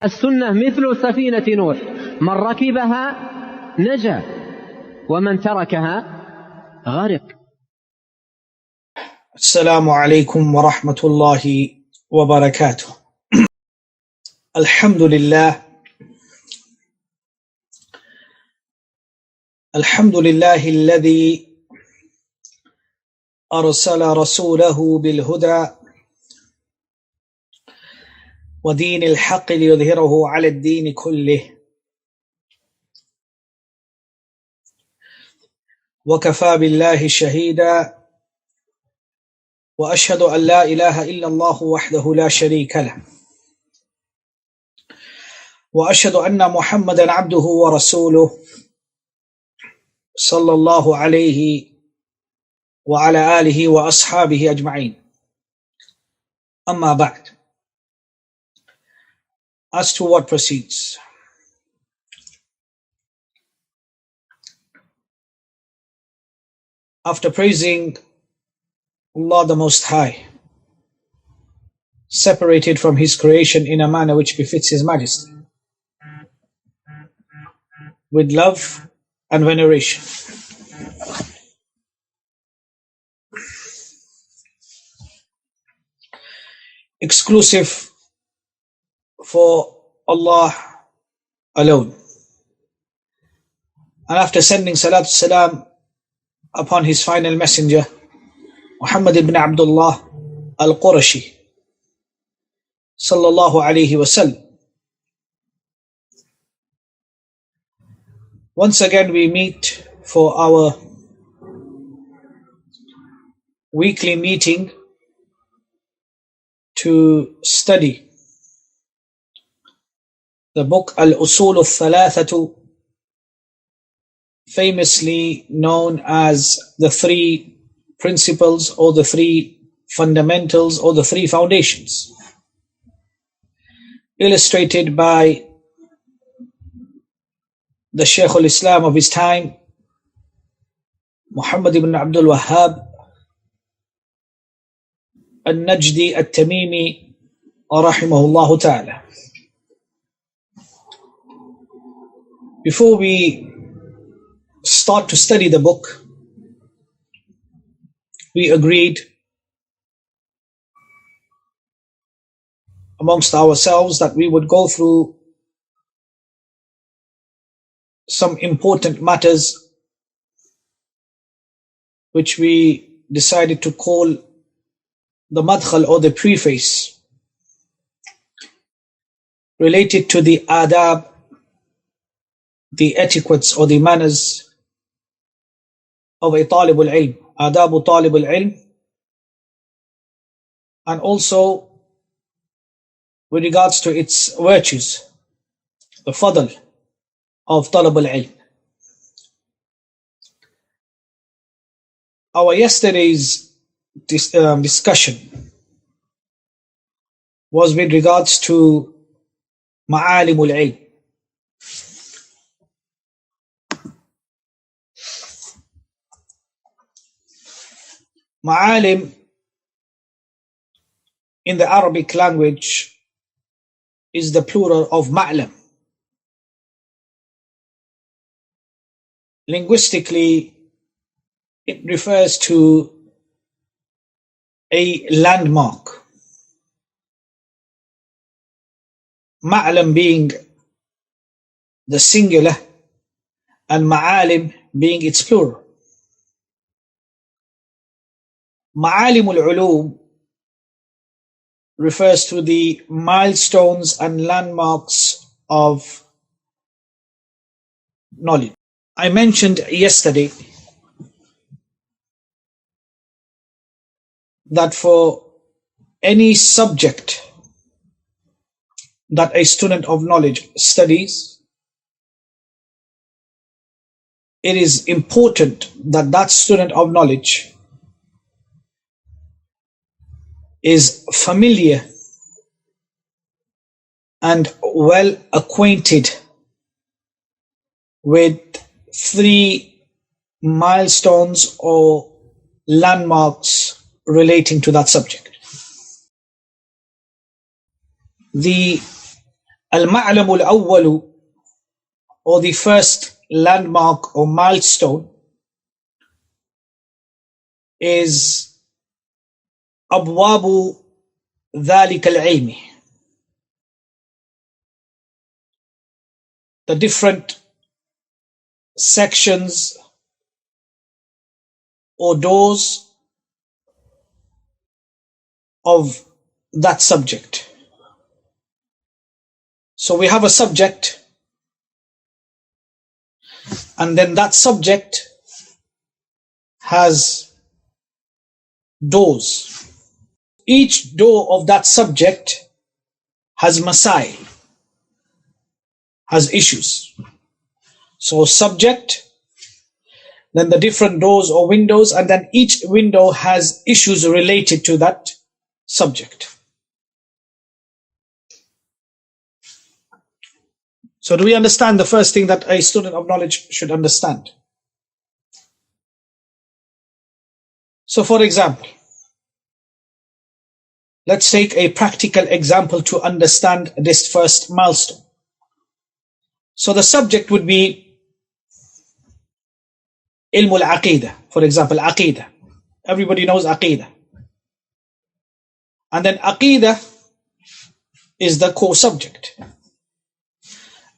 السنة مثل سفينة نوح، من ركبها نجا ومن تركها غرق. السلام عليكم ورحمة الله وبركاته. الحمد لله الذي أرسل رسوله بالهدى ودين الحق ليظهره على الدين كله، وكفى بالله شهيدا، وأشهد أن لا إله إلا الله وحده لا شريك له، وأشهد أن محمدا عبده ورسوله صلى الله عليه وعلى آله وأصحابه أجمعين. أما بعد. As to what proceeds, after praising Allah the Most High, separated from His creation in a manner which befits His Majesty, with love and veneration, exclusive for Allah alone, and after sending salatu salam upon His final messenger, Muhammad ibn Abdullah al-Qurashi sallallahu alayhi wasallam, once again we meet for our weekly meeting to study the book Al-Usul ath-Thalathah, famously known as the three principles or the three fundamentals or the three foundations, illustrated by the Shaykh al-Islam of his time, Muhammad ibn Abdul Wahhab al-Najdi al-Tamimi rahimahullah ta'ala. Before we start to study the book, we agreed amongst ourselves that we would go through some important matters which we decided to call the madkhal or the preface, related to the adab, the etiquettes or the manners of a talib al-ilm, adabu talib al-ilm, and also with regards to its virtues, the fadl of talib al-ilm. Our yesterday's discussion was with regards to ma'alim al-ilm. Ma'alim in the Arabic language is the plural of ma'lam. Linguistically, it refers to a landmark. Ma'lam being the singular and ma'alim being its plural. Ma'alim al-ulum refers to the milestones and landmarks of knowledge. I mentioned yesterday that for any subject that a student of knowledge studies, it is important that that student of knowledge is familiar and well acquainted with three milestones or landmarks relating to that subject. The al-ma'lam al-awwal, or the first landmark or milestone, is abwabu dhalika al-ilmi, the different sections or doors of that subject. So we have a subject, and then that subject has doors. Each door of that subject has masail, has issues. So subject, then the different doors or windows, and then each window has issues related to that subject. So do we understand the first thing that a student of knowledge should understand? So for example, let's take a practical example to understand this first milestone. So the subject would be ilm al-Aqeedah, for example, Aqeedah. Everybody knows Aqeedah. And then Aqeedah is the core subject.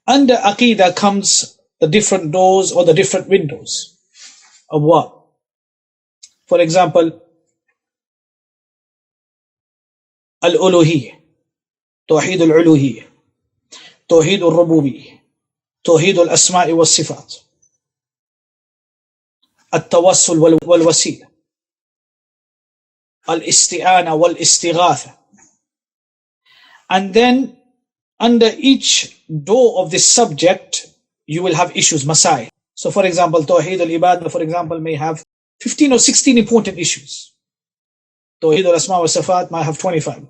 Under Aqeedah comes the different doors or the different windows of what? For example, al-Uluhiyyah, Tawheed al-Uluhiyyah, Tawheed al-Rububiyyah, Tawheed al-Asma'i wal-Sifat, al-Tawassul wal-Wasila, al-Isti'ana wal-Istighatha. And then under each door of this subject, you will have issues, masail. So for example, Tawheed al-Ibadah, for example, may have 15 or 16 important issues. Tawheed al-Asma wa Sifat might have 25.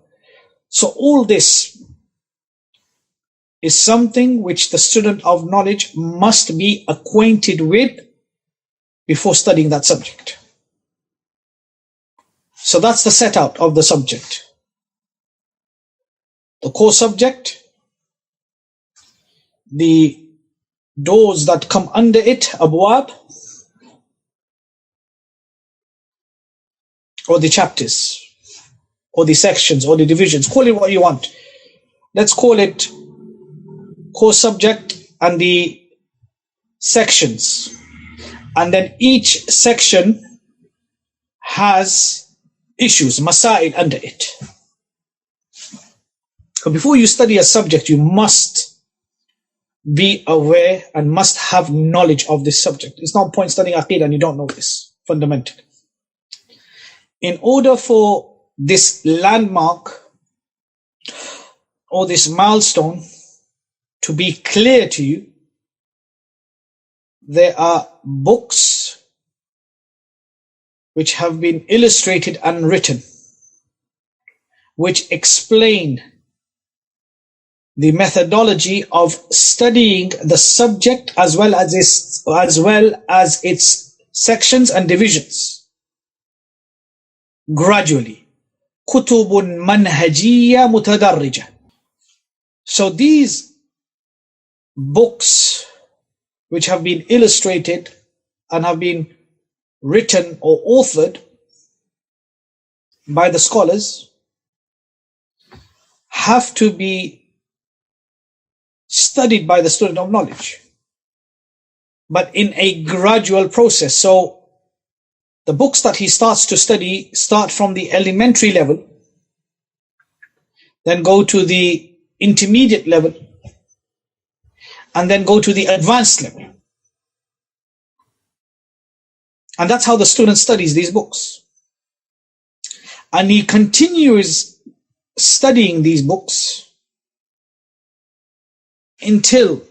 So all this is something which the student of knowledge must be acquainted with before studying that subject. So that's the set out of the subject. The core subject, the doors that come under it, abwab, or the chapters, or the sections, or the divisions, call it what you want. Let's call it core subject and the sections. And then each section has issues, masail under it. So before you study a subject, you must be aware and must have knowledge of this subject. It's no point studying Aqeedah and you don't know this fundamentally. In order for this landmark or this milestone to be clear to you, there are books which have been illustrated and written, which explain the methodology of studying the subject as well as its sections and divisions gradually. Kutubun manhajiyya mutadarrija. So these books which have been illustrated and have been written or authored by the scholars have to be studied by the student of knowledge, but in a gradual process. So the books that he starts to study start from the elementary level, then go to the intermediate level, and then go to the advanced level. And that's how the student studies these books. And he continues studying these books until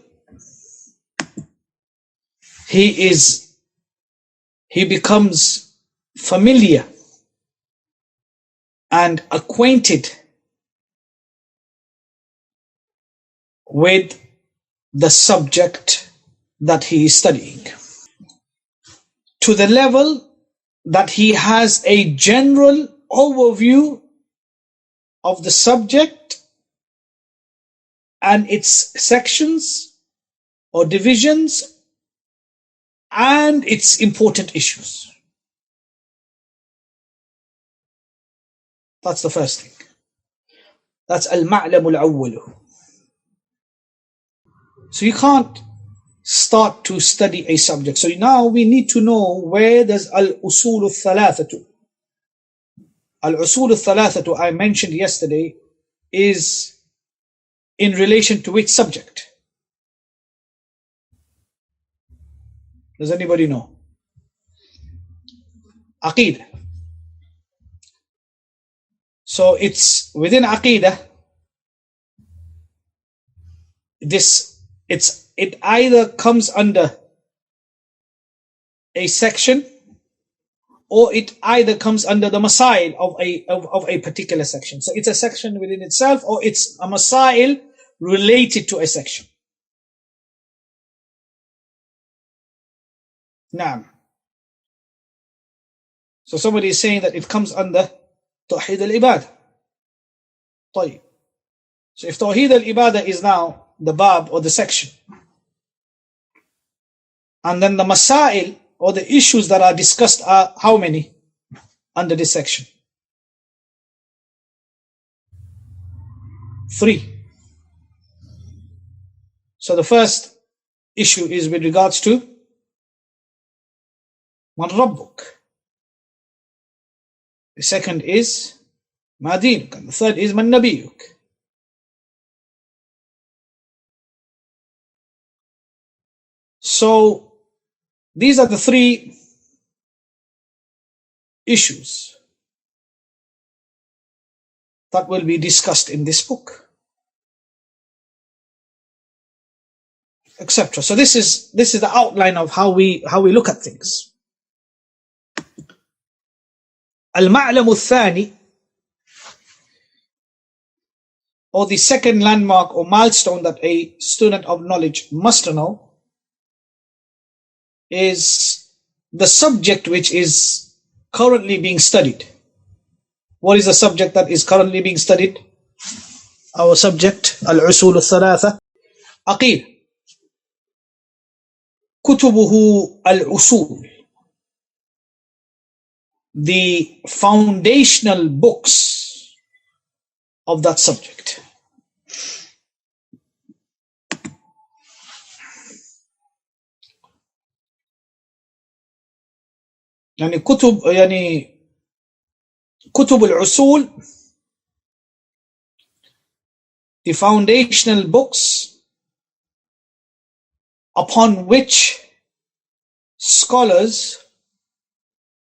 he becomes familiar and acquainted with the subject that he is studying, to the level that he has a general overview of the subject and its sections or divisions and its important issues. That's the first thing. That's al-ma'lam al-awwal. So you can't start to study a subject. So now we need to know, where does al-Usul ath-Thalathah, al-Usul ath-Thalathah I mentioned yesterday, is in relation to which subject? Does anybody know? Aqeedah. So it's within Aqeedah, it either comes under a section, or it either comes under the masail of a particular section. So it's a section within itself, or it's a masail related to a section. Naam. So somebody is saying that it comes under Tawheed al-Ibadah. طيب. So if Tawheed al-Ibadah is now the bab or the section, and then the masail or the issues that are discussed are how many under this section? 3. So the first issue is with regards to Man Rabbuk. The second is Ma Dinuk, and the third is Man Nabiyuk. So these are the 3 issues that will be discussed in this book, etc. So this is the outline of how we look at things. Al-Ma'lam al-Thani, or the second landmark or milestone that a student of knowledge must know, is the subject which is currently being studied. What is the subject that is currently being studied? Our subject, Al-Usul ath-Thalatha, Aqeedah. Kutubuhu al-Usul, the foundational books of that subject. يعني كتب العصول, the foundational books upon which scholars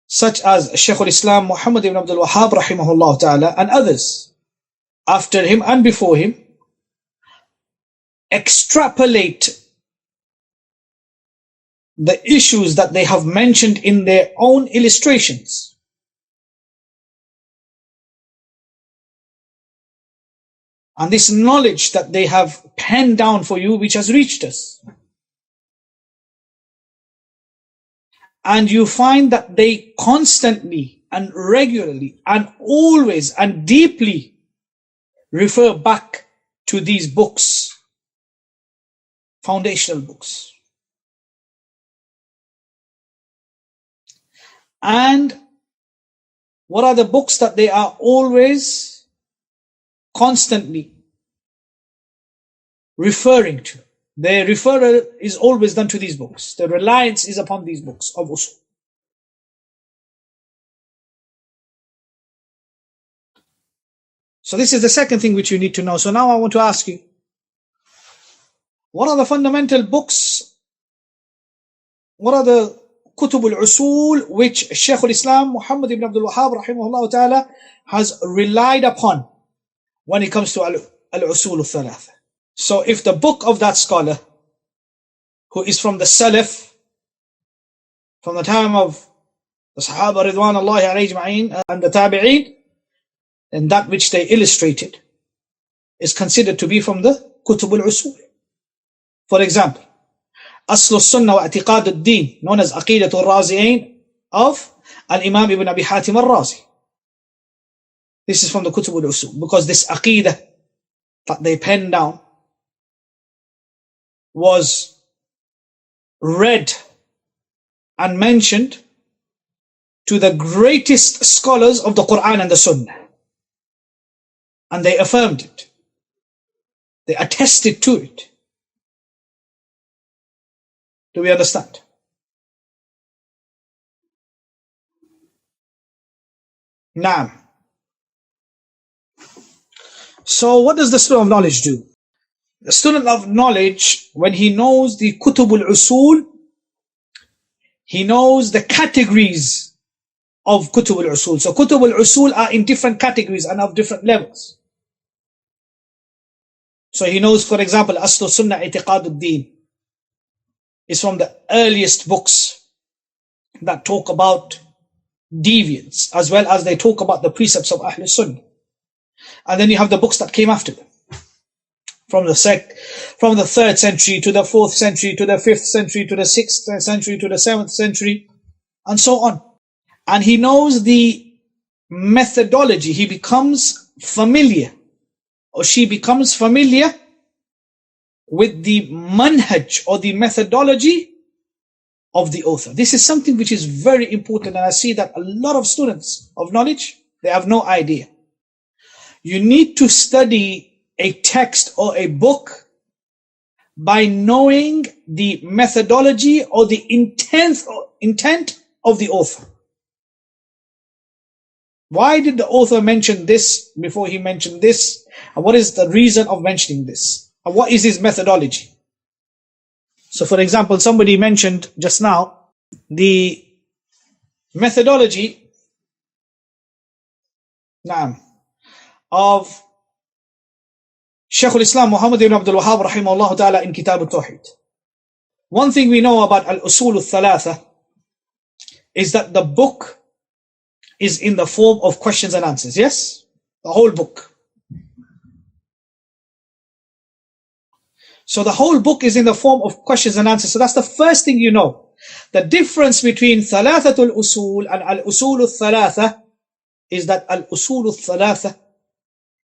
such as Shaykh al-Islam Muhammad ibn al-Wahhab rahimahullah ta'ala and others after him and before him extrapolate the issues that they have mentioned in their own illustrations. And this knowledge that they have penned down for you, which has reached us. And you find that they constantly and regularly and always and deeply refer back to these books, foundational books. And what are the books that they are always, constantly referring to? Their referral is always done to these books. The reliance is upon these books of usul. So this is the second thing which you need to know. So now I want to ask you, what are the fundamental books? What are the Kutub al-Usul which Shaykh al-Islam Muhammad ibn al-Wahhab rahimahullah ta'ala has relied upon when it comes to al-Usul ath-Thalathah? So if the book of that scholar, who is from the Salaf, from the time of the Sahaba Ridwanullahi alayhim and the Tabi'een, then that which they illustrated is considered to be from the Kutub al-Usul. For example, al-Sunnah wa I'tiqad al-Din, known as Aqeedah al-Raziyayn of al-Imam ibn Abi Hatim al-Razi. This is from the Kutub al-Usul, because this Aqeedah that they penned down was read and mentioned to the greatest scholars of the Quran and the Sunnah. And they affirmed it. They attested to it. Do we understand? Now, so what does the student of knowledge do? The student of knowledge, when he knows the Kutub al-Usul, he knows the categories of Kutub al-Usul. So Kutub al-Usul are in different categories and of different levels. So he knows, for example, Sunnah I'tiqad is from the earliest books that talk about deviance, as well as they talk about the precepts of Ahl Sunnah. And then you have the books that came after them, from the 3rd century to the 4th century to the 5th century to the 6th century to the 7th century, and so on. And he knows the methodology. He becomes familiar, or she becomes familiar with the manhaj, or the methodology of the author. This is something which is very important, and I see that a lot of students of knowledge, they have no idea. You need to study a text or a book by knowing the methodology or the intent of the author. Why did the author mention this before he mentioned this? And what is the reason of mentioning this? And what is his methodology? So for example, somebody mentioned just now the methodology of Shaykh al-Islam Muhammad ibn al-Wahha rahimahullah ta'ala in Kitab al-Tawheed. One thing we know about al-Usul ath-Thalathah is that the book is in the form of questions and answers. Yes? The whole book. So the whole book is in the form of questions and answers. So that's the first thing you know. The difference between Thalathatul Usul and Al-Usul ath-Thalathah is that Al-Usul ath-Thalathah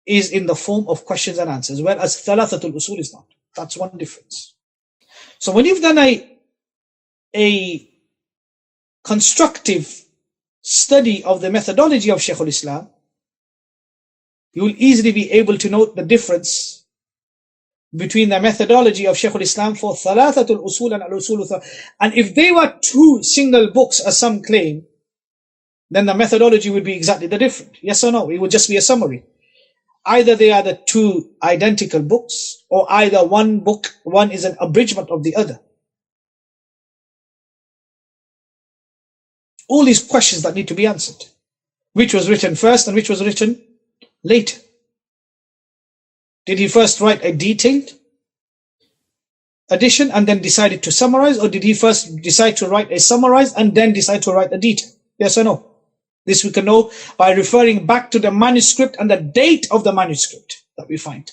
is in the form of questions and answers, whereas Thalathatul Usul is not. That's one difference. So when you've done a constructive study of the methodology of Shaykh al-Islam, you will easily be able to note the difference between the methodology of Shaykh al-Islam for Thalathatul Usul and Al-Usul ath-Thalathah. And if they were two single books, as some claim, then the methodology would be exactly the different. Yes or no? It would just be a summary. Either they are the two identical books, or either one is an abridgment of the other. All these questions that need to be answered. Which was written first and which was written later? Did he first write a detailed edition and then decided to summarize, or did he first decide to write a summarized and then decide to write a detail? Yes or no? This we can know by referring back to the manuscript and the date of the manuscript that we find.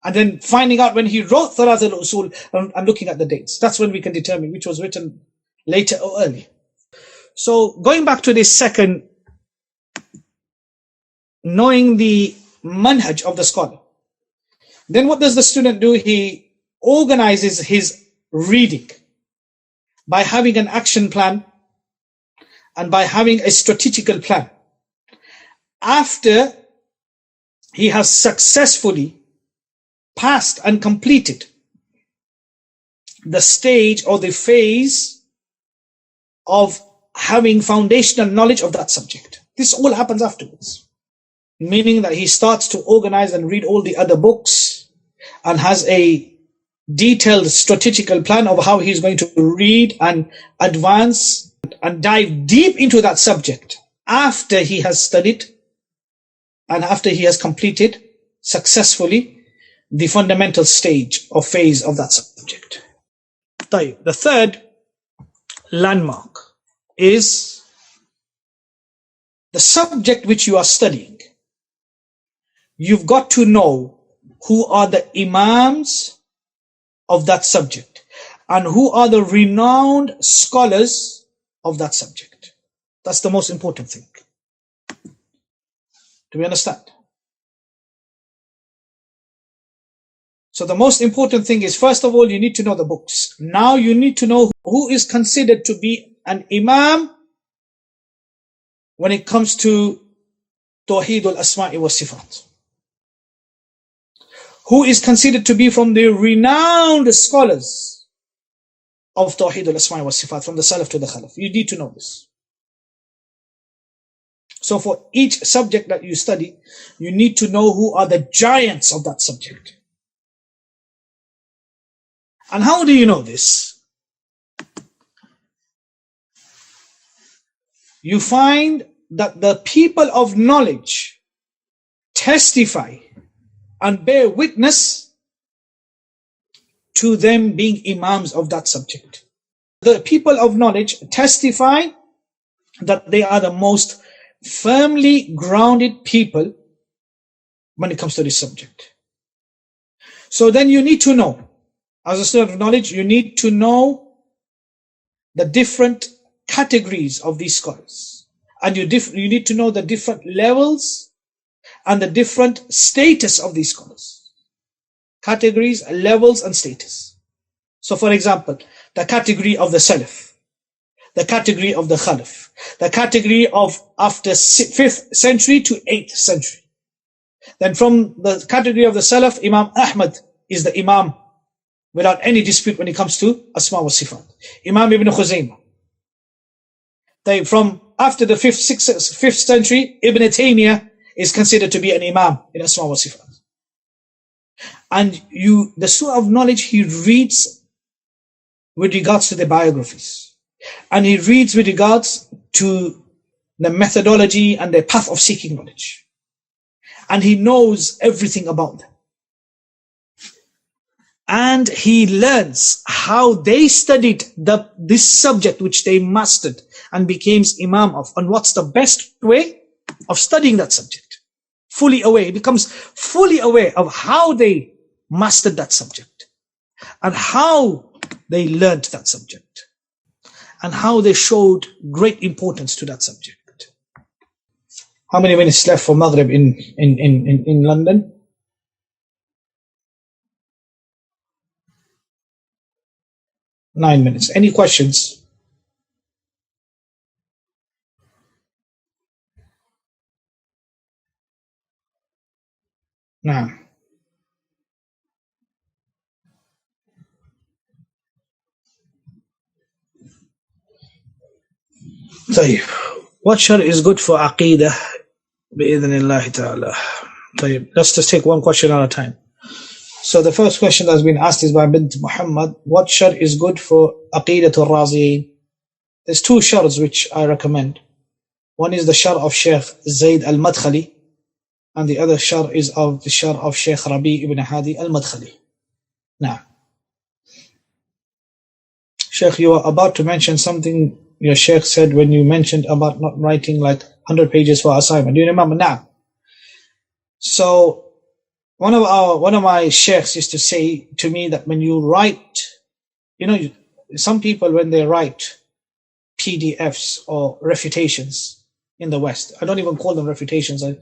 And then finding out when he wrote Thalathatul Usul and looking at the dates. That's when we can determine which was written later or early. So going back to this second, knowing the manhaj of the scholar. Then what does the student do? He organizes his reading by having an action plan and by having a strategical plan. After he has successfully passed and completed the stage or the phase of having foundational knowledge of that subject. This all happens afterwards. Meaning that he starts to organize and read all the other books and has a detailed strategical plan of how he's going to read and advance and dive deep into that subject after he has studied and after he has completed successfully the fundamental stage or phase of that subject. The third landmark is the subject which you are studying. You've got to know who are the imams of that subject and who are the renowned scholars of that subject. That's the most important thing. Do we understand? So the most important thing is, first of all, you need to know the books. Now you need to know who is considered to be an imam when it comes to Tawheed al-Asma'i wa Sifat. Who is considered to be from the renowned scholars of Tawheed al-Asma'i wa Sifat, from the Salaf to the Khalaf. You need to know this. So for each subject that you study, you need to know who are the giants of that subject. And how do you know this? You find that the people of knowledge testify and bear witness to them being imams of that subject. The people of knowledge testify that they are the most firmly grounded people when it comes to this subject. So then you need to know, as a student of knowledge, you need to know the different categories of these scholars. And you need to know the different levels and the different status of these scholars. Categories, levels, and status. So for example, the category of the Salaf, the category of the Khalaf, the category of after 5th century to 8th century. Then from the category of the Salaf, Imam Ahmad is the Imam without any dispute when it comes to Asma wa Sifat. Imam Ibn Khuzaymah. Then from after the 5th century, Ibn Taymiyyah is considered to be an Imam in Asma wa Sifat. And the student of knowledge, he reads with regards to the biographies. And he reads with regards to the methodology and the path of seeking knowledge. And he knows everything about them. And he learns how they studied this subject which they mastered and became imam of, and what's the best way of studying that subject. Fully aware. He becomes fully aware of how they mastered that subject and how they learned that subject and how they showed great importance to that subject. How many minutes left for Maghrib in London? 9 minutes. Any questions? No. طيب. What Sharh is good for Aqeedah? بإذن الله تعالى. طيب. Let's just take one question at a time. So the first question that's been asked is by Bint Muhammad. What Sharh is good for Aqeedah al-Raziyayn? There's 2 Sharhs which I recommend. One is the Sharh of Shaykh Zayd al-Madkhali, and the other Sharh is of the Sharh of Shaykh Rabi ibn Hadi al-Madkhali. Now, Shaykh, you are about to mention something your Shaykh said when you mentioned about not writing like 100 pages for assignment. Do you remember now? So, one of my sheikhs used to say to me that when you write, some people when they write PDFs or refutations in the West, I don't even call them refutations. A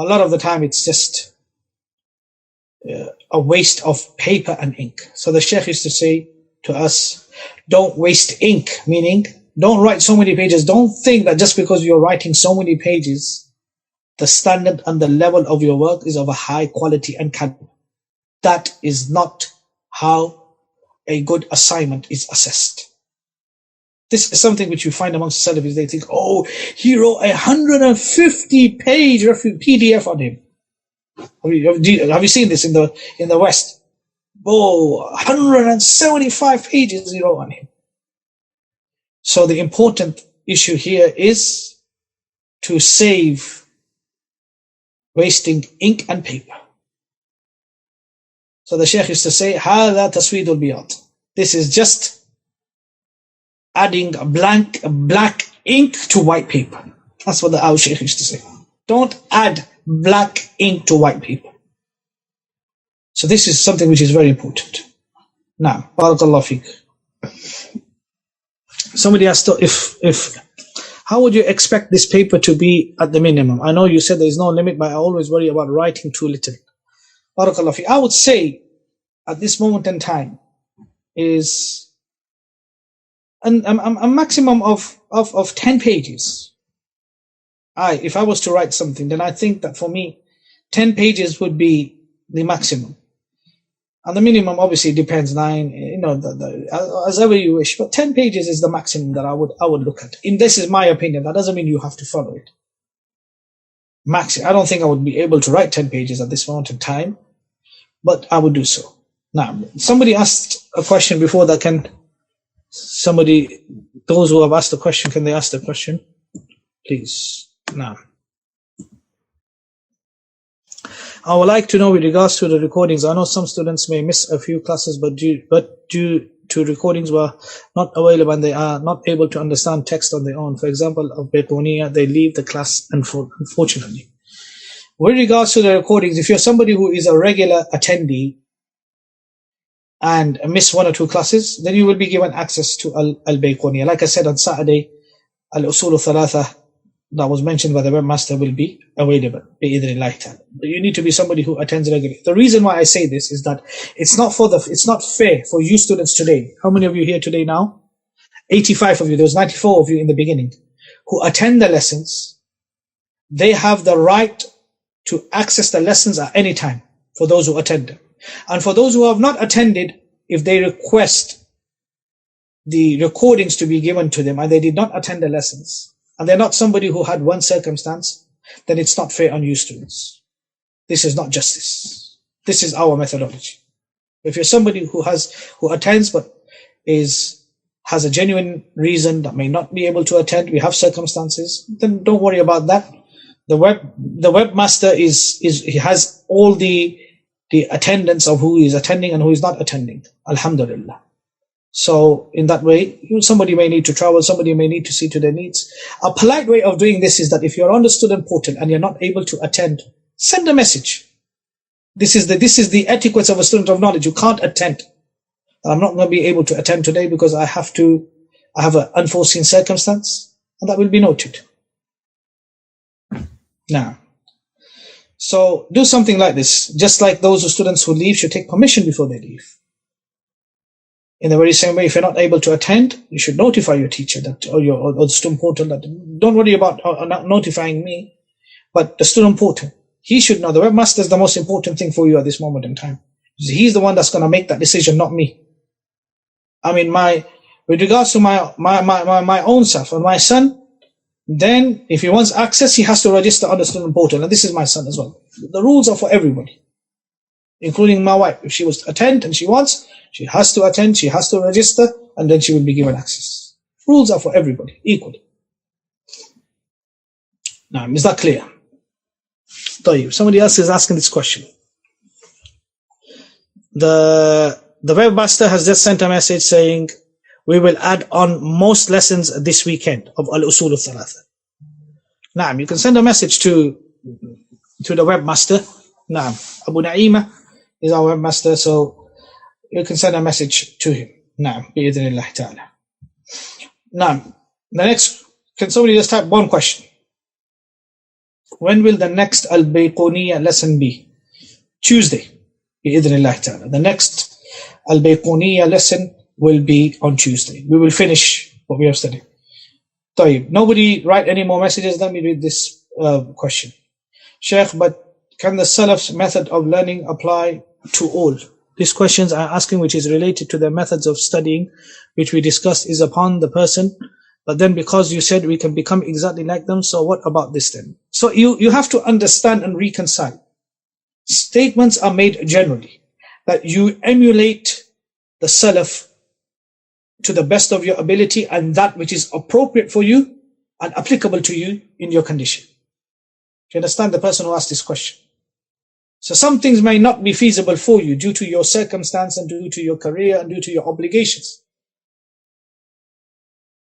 lot of the time it's just a waste of paper and ink. So the sheikh used to say to us, don't waste ink, meaning don't write so many pages. Don't think that just because you're writing so many pages, the standard and the level of your work is of a high quality and caliber. That is not how a good assignment is assessed. This is something which you find amongst Salafis. They think, oh, he wrote 150-page PDF on him. Have you seen this in the West? Oh, 175 pages he wrote on him. So the important issue here is to save wasting ink and paper. So the Shaykh used to say, هذا تسويد البياض. This is just adding black ink to white paper. That's what our Shaykh used to say. Don't add black ink to white paper. So this is something which is very important. Now, barakallah fiqh. Somebody asked if how would you expect this paper to be at the minimum? I know you said there is no limit, but I always worry about writing too little. Barakallah fi. I would say at this moment in time is a maximum of 10 pages. If I was to write something, then I think that for me, 10 pages would be the maximum. And the minimum obviously depends, 9, as ever you wish. But 10 pages is the maximum that I would look at. And this is my opinion. That doesn't mean you have to follow it. I don't think I would be able to write 10 pages at this moment in time, but I would do so. Now, somebody asked a question before that. Those who have asked the question, can they ask the question? Please. Now, I would like to know with regards to the recordings. I know some students may miss a few classes, but due to recordings were not available and they are not able to understand text on their own. For example, of Bayquniya, they leave the class unfortunately. With regards to the recordings, if you're somebody who is a regular attendee and miss 1 or 2 classes, then you will be given access to al-Bayquniya. Like I said on Saturday, al-Usul ath-Thalathah that was mentioned by the webmaster will be available. But you need to be somebody who attends regularly. The reason why I say this is that it's not fair for you students today. How many of you here today now? 85 of you. There was 94 of you in the beginning who attend the lessons. They have the right to access the lessons at any time for those who attend them. And for those who have not attended, if they request the recordings to be given to them and they did not attend the lessons, and they're not somebody who had one circumstance, then it's not fair on you students. This is not justice. This is our methodology. If you're somebody who attends but has a genuine reason that may not be able to attend, we have circumstances, then don't worry about that. The webmaster he has all the attendance of who is attending and who is not attending. Alhamdulillah. So in that way, somebody may need to travel, somebody may need to see to their needs. A polite way of doing this is that if you're on the student portal and you're not able to attend, send a message. This is the etiquette of a student of knowledge. You can't attend. I'm not going to be able to attend today because I have an unforeseen circumstance, and that will be noted. Now, so do something like this. Just like those students who leave should take permission before they leave. In the very same way, if you're not able to attend, you should notify your teacher or the student portal that don't worry about not notifying me, but the student portal. He should know. The webmaster is the most important thing for you at this moment in time. He's the one that's going to make that decision, not me. I mean, with regards to my own self and my son, then if he wants access, he has to register on the student portal. And this is my son as well. The rules are for everybody, including my wife. If she was to attend and she wants, she has to attend, she has to register, and then she will be given access. Rules are for everybody, equally. Now, is that clear? Somebody else is asking this question. The webmaster has just sent a message saying, we will add on most lessons this weekend of Al-Usul ath-Thalathah. Now, you can send a message to the webmaster. Now, Abu Naima is our webmaster, so you can send a message to him. Now, bi'idhnillah ta'ala. Now, the next, can somebody just type one question? When will the next al-Bayquniya lesson be? Tuesday, bi'idhnillah ta'ala. The next al-Bayquniya lesson will be on Tuesday. We will finish what we have studied. Nobody write any more messages. Let me read this question. Shaykh, but can the Salaf's method of learning apply to all? These questions are asking which is related to the methods of studying, which we discussed is upon the person. But then because you said we can become exactly like them, so what about this then? So you have to understand and reconcile. Statements are made generally that you emulate the Salaf to the best of your ability and that which is appropriate for you and applicable to you in your condition. Do you understand the person who asked this question? So some things may not be feasible for you due to your circumstance and due to your career and due to your obligations.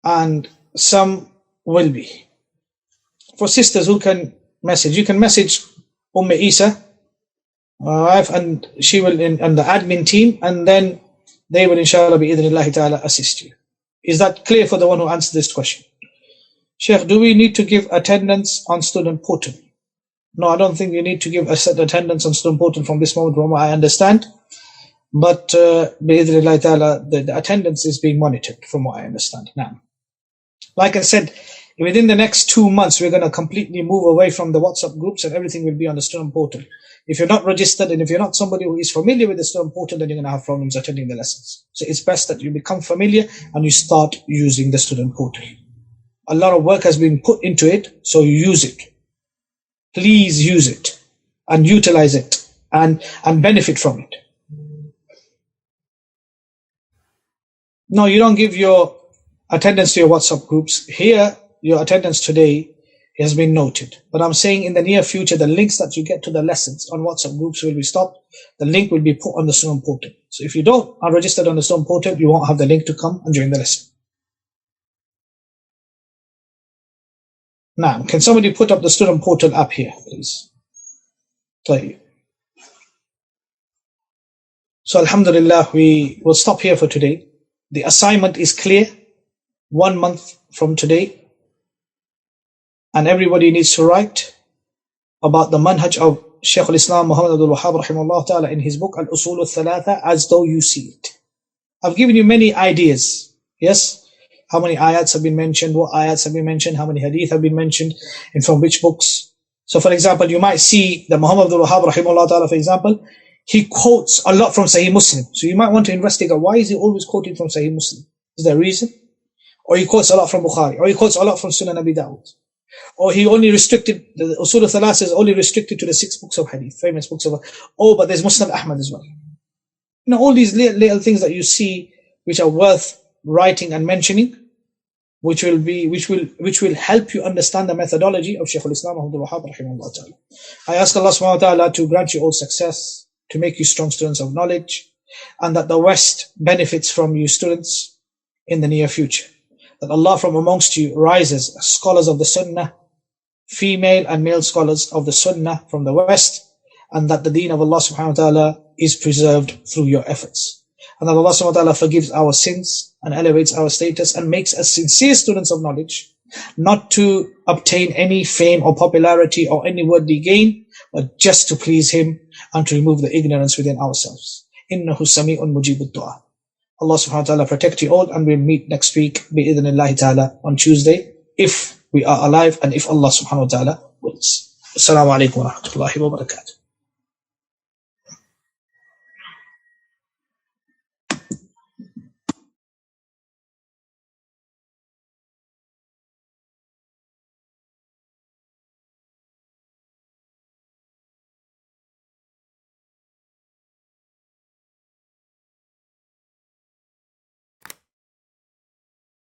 And some will be. For sisters who can message, you can message Isa, my wife, and she will and the admin team, and then they will inshallah bi'idhnillahi ta'ala assist you. Is that clear for the one who answered this question? Sheikh, do we need to give attendance on student portal? No, I don't think you need to give attendance on student portal from this moment from what I understand. But bi'idhnillahi ta'ala, the attendance is being monitored from what I understand now. Like I said, within the next 2 months, we're going to completely move away from the WhatsApp groups and everything will be on the student portal. If you're not registered and if you're not somebody who is familiar with the student portal, then you're going to have problems attending the lessons. So it's best that you become familiar and you start using the student portal. A lot of work has been put into it, so use it. Please use it and utilize it and benefit from it. No, you don't give your attendance to your WhatsApp groups. Here, your attendance today has been noted. But I'm saying in the near future, the links that you get to the lessons on WhatsApp groups will be stopped. The link will be put on the student portal. So if you are registered on the student portal, you won't have the link to come and join the lesson. Now, can somebody put up the student portal app here, please? So alhamdulillah, we will stop here for today. The assignment is clear. 1 month from today. And everybody needs to write about the manhaj of Shaykh al-Islam Muhammad al-Wahhab rahimahullah ta'ala in his book Al-Usul ath-Thalathah as though you see it. I've given you many ideas. Yes? How many ayats have been mentioned? What ayats have been mentioned? How many hadith have been mentioned? And from which books? So for example, you might see that Muhammad al-Wahhab rahimahullah ta'ala, for example, he quotes a lot from Sahih Muslim. So you might want to investigate, why is he always quoting from Sahih Muslim? Is there a reason? Or he quotes a lot from Bukhari, or he quotes a lot from Sunan Abi Dawud. Or he only restricted, the Usool Ath-Thalathah is only restricted to the 6 books of hadith, famous books of, but there's Musnad Ahmad as well. All these little things that you see, which are worth writing and mentioning, which will help you understand the methodology of Shaykh al-Islam Muhammad al-Wahhab rahimahullah ta'ala. I ask Allah subhanahu wa ta'ala to grant you all success, to make you strong students of knowledge, and that the West benefits from you students in the near future. That Allah from amongst you rises scholars of the Sunnah, female and male scholars of the Sunnah from the West, and that the deen of Allah subhanahu wa ta'ala is preserved through your efforts. And that Allah subhanahu wa ta'ala forgives our sins and elevates our status and makes us sincere students of knowledge, not to obtain any fame or popularity or any worldly gain, but just to please Him and to remove the ignorance within ourselves. Innahu sami'un mujibud du'a. Allah subhanahu wa ta'ala protect you all, and we'll meet next week bi'idhnillahi ta'ala on Tuesday, if we are alive and if Allah subhanahu wa ta'ala wills. Assalamu alaikum wa rahmatullahi wa barakatuh.